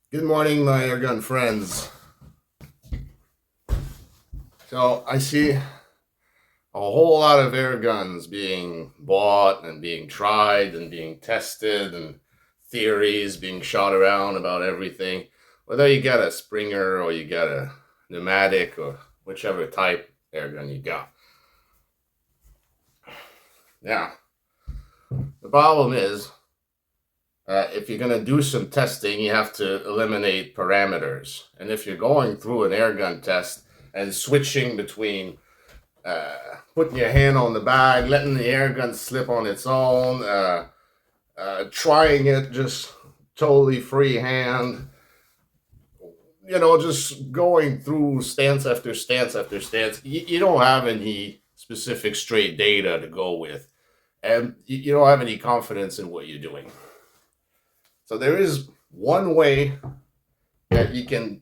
Good morning, my airgun friends. So I see a whole lot of air guns being bought and being tried and being tested and theories being shot around about everything. Whether you got a Springer or you got a pneumatic or whichever type air gun you got. Now, the problem is if you're going to do some testing, you have to eliminate parameters. And if you're going through an airgun test and switching between putting your hand on the bag, letting the airgun slip on its own, trying it just totally freehand, just going through stance after stance after stance, you don't have any specific straight data to go with. And you don't have any confidence in what you're doing. So there is one way that you can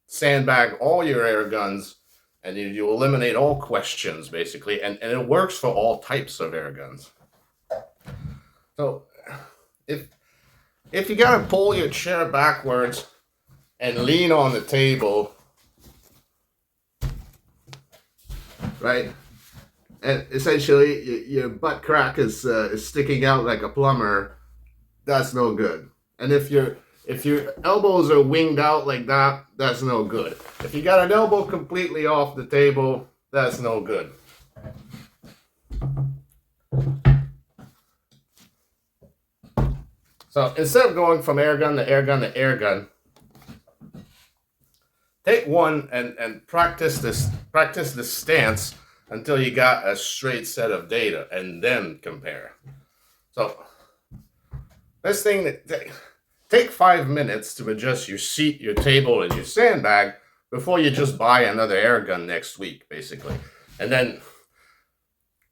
sandbag all your air guns and you eliminate all questions basically, and it works for all types of air guns. So if you gotta pull your chair backwards and lean on the table, right? And essentially your butt crack is sticking out like a plumber, that's no good. And if your elbows are winged out like that, that's no good. If you got an elbow completely off the table, that's no good. So instead of going from air gun to air gun to air gun, take one and practice this stance until you got a straight set of data, and then compare. So this thing, take 5 minutes to adjust your seat, your table, and your sandbag before you just buy another air gun next week, basically. And then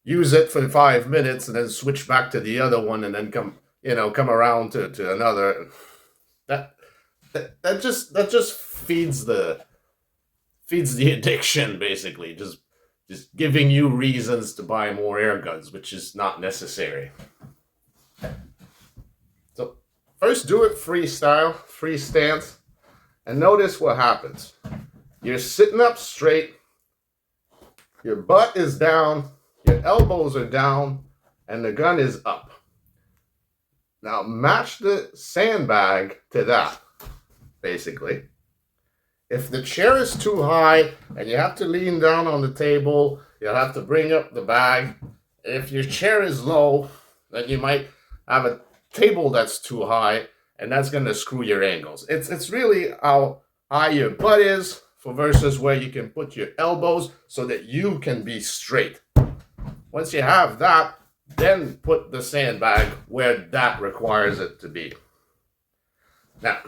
use it for 5 minutes and then switch back to the other one and then come around to another. That just feeds the addiction, basically. Just giving you reasons to buy more air guns, which is not necessary. So first do it freestyle, free stance, and notice what happens. You're sitting up straight, your butt is down, your elbows are down, and the gun is up. Now match the sandbag to that, basically. If the chair is too high and you have to lean down on the table, you'll have to bring up the bag. If your chair is low, then you might have a table that's too high, and that's going to screw your angles. It's really how high your butt is versus where you can put your elbows so that you can be straight. Once you have that, then put the sandbag where that requires it to be. Now,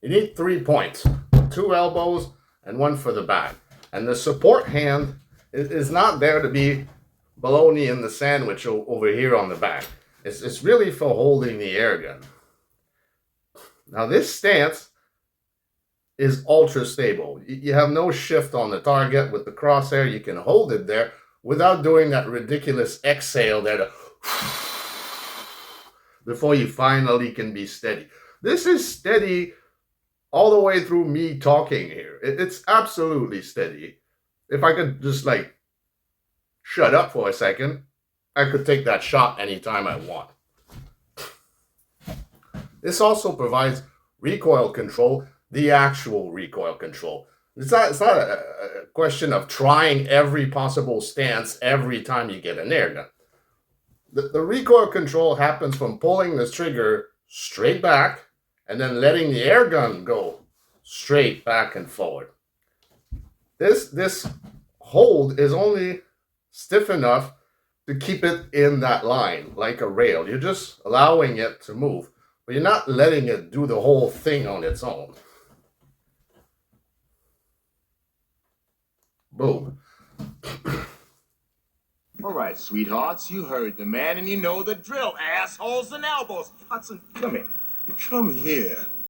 you need 3 points, 2 elbows and 1 for the bag. And the support hand is not there to be bologna in the sandwich over here on the back. It's really for holding the air gun. Now this stance is ultra stable. You have no shift on the target with the crosshair. You can hold it there without doing that ridiculous exhale there before you finally can be steady. This is steady all the way through me talking here. It's absolutely steady. If I could just shut up for a second, I could take that shot anytime I want. This also provides recoil control, the actual recoil control. It's not a question of trying every possible stance every time you get an air gun. The recoil control happens from pulling the trigger straight back and then letting the air gun go straight back and forward. This hold is only stiff enough to keep it in that line, like a rail. You're just allowing it to move, but you're not letting it do the whole thing on its own. Boom. All right, sweethearts, you heard the man and you know the drill. Assholes and elbows. Hudson, come here. Come here.